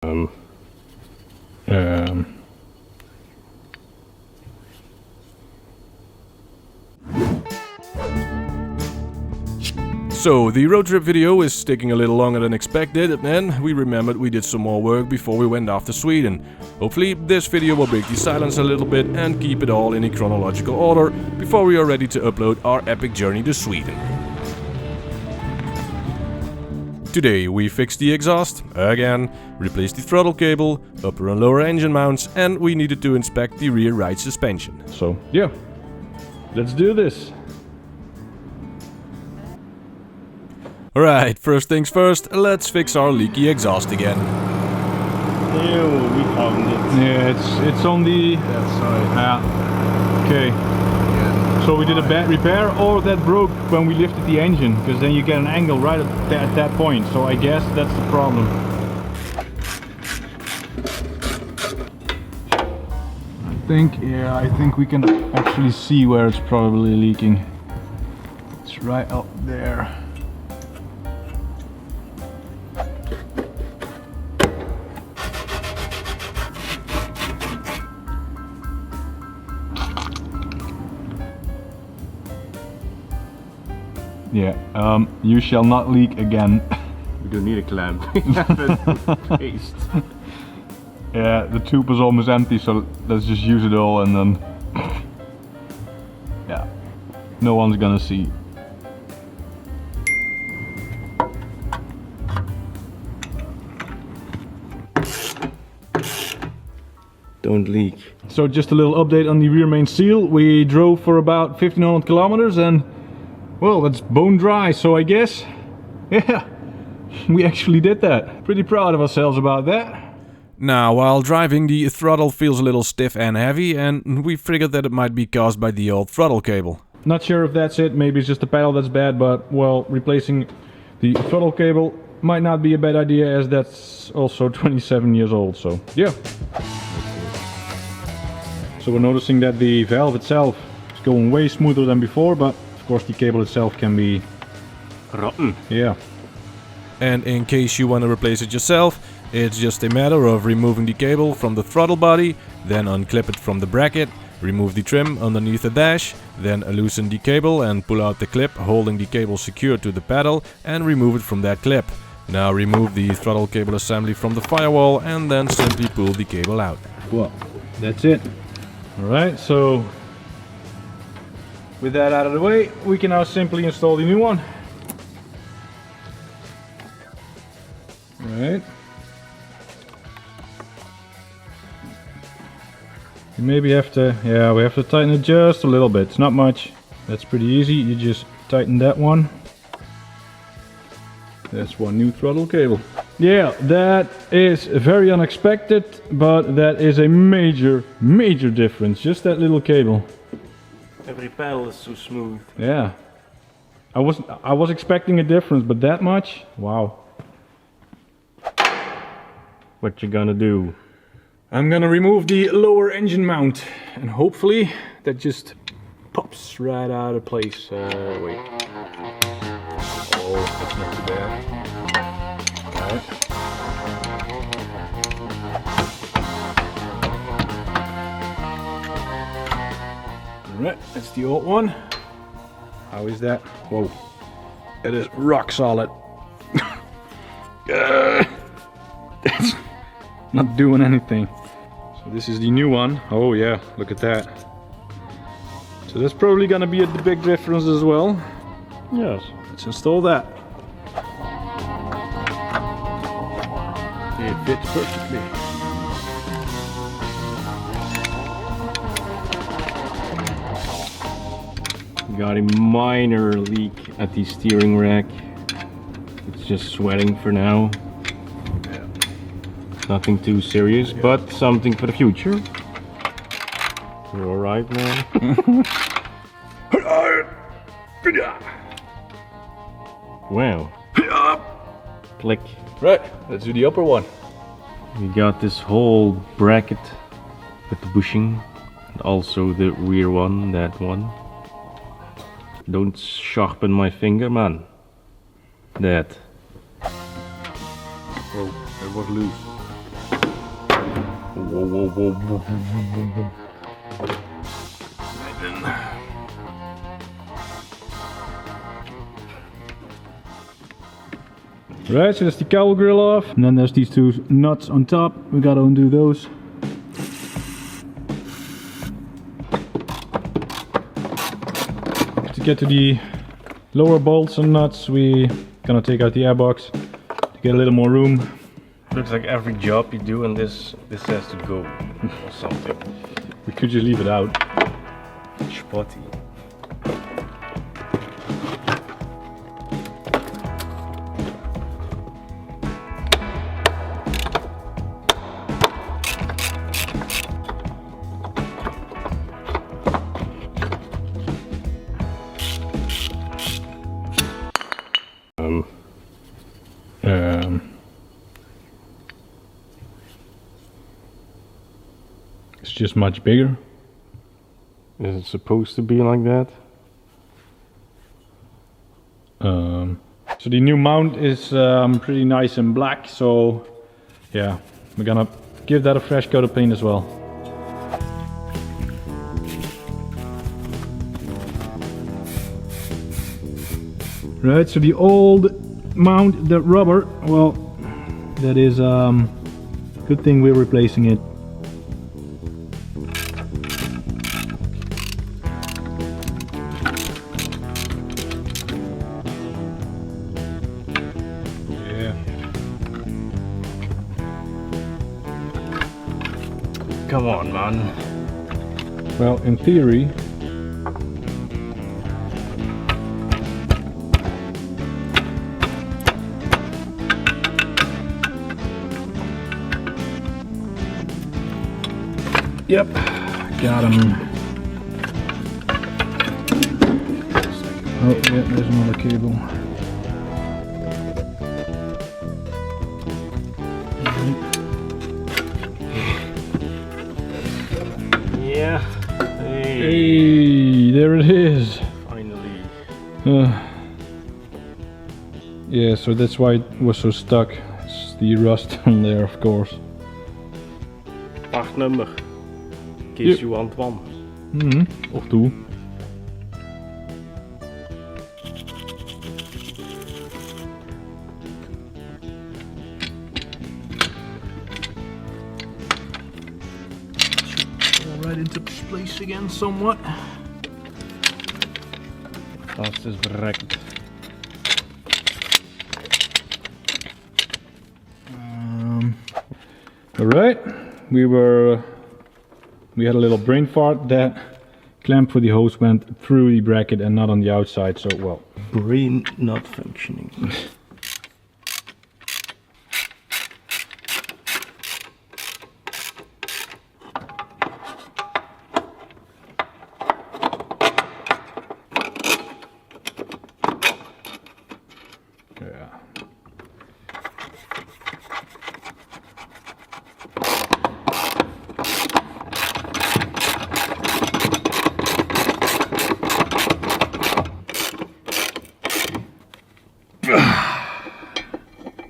So, the road trip video is taking a little longer than expected, and we remembered we did some more work before we went off to Sweden. Hopefully this video will break the silence a little bit and keep it all in a chronological order before we are ready to upload our epic journey to Sweden. Today we fixed the exhaust, again, replaced the throttle cable, upper and lower engine mounts, and we needed to inspect the rear right suspension. So yeah, let's do this. Alright, first things first, let's fix our leaky exhaust again. Ew, we found it. Yeah, it's on the... That side. Yeah. Okay. Yeah. So we did a bad repair, or that broke when we lifted the engine, because then you get an angle right at that point. So I guess that's the problem. I think we can actually see where it's probably leaking. It's right up there. Yeah, you shall not leak again. We don't need a clamp. We have it paste. Yeah, the tube is almost empty, so let's just use it all and then... yeah, no one's gonna see. Don't leak. So just a little update on the rear main seal. We drove for about 1500 kilometers and... well, it's bone dry, so I guess... yeah, we actually did that. Pretty proud of ourselves about that. Now, while driving, the throttle feels a little stiff and heavy, and we figured that it might be caused by the old throttle cable. Not sure if that's it, maybe it's just the pedal that's bad, but, well, replacing the throttle cable might not be a bad idea, as that's also 27 years old, so yeah. So we're noticing that the valve itself is going way smoother than before, but of course the cable itself can be rotten. Yeah. And in case you want to replace it yourself, it's just a matter of removing the cable from the throttle body, then unclip it from the bracket, remove the trim underneath the dash, then loosen the cable and pull out the clip holding the cable secured to the pedal and remove it from that clip. Now remove the throttle cable assembly from the firewall and then simply pull the cable out. Well, that's it. Alright, so with that out of the way, we can now simply install the new one. Right. You maybe have to, yeah, we have to tighten it just a little bit. It's not much. That's pretty easy. You just tighten that one. That's one new throttle cable. Yeah, that is very unexpected, but that is a major difference. Just that little cable. Every pedal is so smooth. Yeah. I was expecting a difference, but that much? Wow. What you gonna do? I'm gonna remove the lower engine mount and hopefully that just pops right out of place. Wait. Oh, that's not too bad. Alright, that's the old one. How is that? Whoa. It is rock solid. It's not doing anything. So this is the new one. Oh yeah, look at that. So that's probably gonna be a big difference as well. Yes, let's install that. It fits perfectly. Got a minor leak at the steering rack. It's just sweating for now. Nothing too serious, but something for the future. You're alright, man? Wow. Click. Right, let's do the upper one. We got this whole bracket with the bushing, and also the rear one, that one. Don't sharpen my finger, man. That. Oh, it was loose. Whoa, whoa, whoa, whoa, whoa. Right, so that's the cowl grill off. And then there's these two nuts on top. We gotta undo those. To get to the lower bolts and nuts, we gonna take out the airbox to get a little more room. Looks like every job you do in this has to go or something. We could just leave it out. Spotty. It's just much bigger. Is it supposed to be like that? So the new mount is pretty nice and black, so yeah, we're gonna give that a fresh coat of paint as well. Right, so the old mount, the rubber, well, that is good thing we're replacing it. Come on, man. Well, in theory, yep, got him. Oh, yeah, there's another cable. Yeah. Hey, there it is. Finally. Yeah, so that's why it was so stuck. It's the rust on there, of course. Part number. In case you want one. Of two. Right into place again somewhat. That's this bracket. Alright, we had a little brain fart. That clamp for the hose went through the bracket and not on the outside, so well. Brain not functioning. Yeah.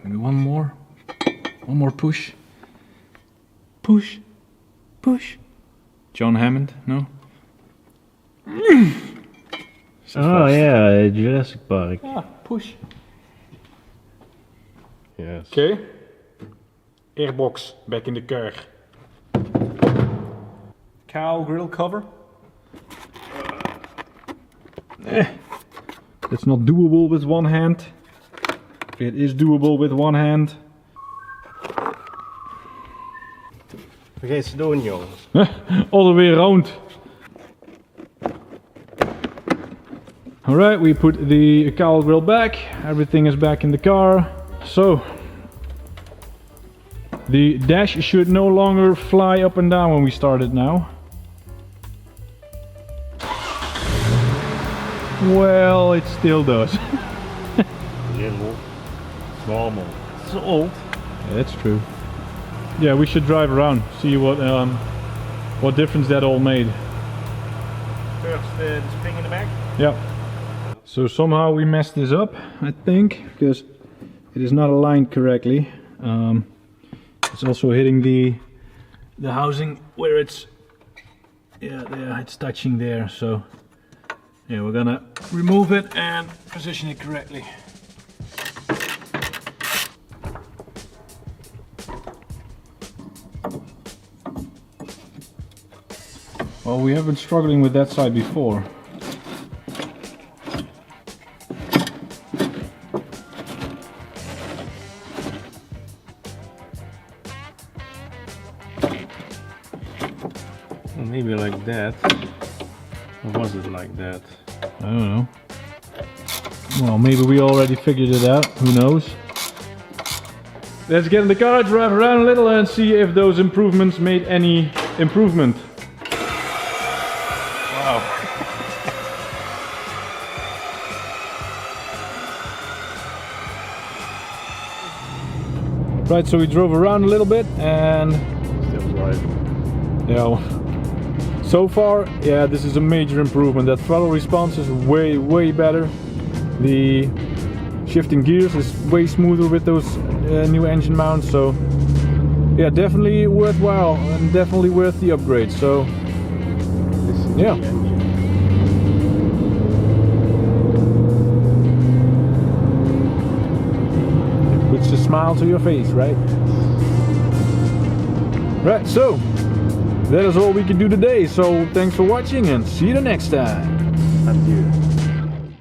Maybe one more push. Push. John Hammond, no? Oh yeah, Jurassic Park. Ah, push. Yes. Okay. Airbox back in the car. Cow grill cover. It's not doable with one hand. It is doable with one hand. Vergeet ze doen, jongens. All the way around. Alright, we put the cowl grill back. Everything is back in the car. So, the dash should no longer fly up and down when we start it now. Well, it still does. Little. Normal. It's old. Yeah, that's true. Yeah, we should drive around, see what difference that all made. First the spring in the back. Yep. So somehow we messed this up, I think, because it is not aligned correctly. It's also hitting the the housing where it's, yeah, there, it's touching there. So yeah, we're gonna remove it and position it correctly. Well, we have been struggling with that side before. Maybe like that. Or was it like that? I don't know. Well, maybe we already figured it out. Who knows? Let's get in the car, drive around a little and see if those improvements made any improvement. Wow. Right, so we drove around a little bit and Still right. yeah, so far, yeah, this is a major improvement. That throttle response is way better. The shifting gears is way smoother with those new engine mounts. So yeah, definitely worthwhile and definitely worth the upgrade. So yeah. Puts a smile to your face, right? Right, so that is all we can do today. So thanks for watching and see you the next time. Adieu.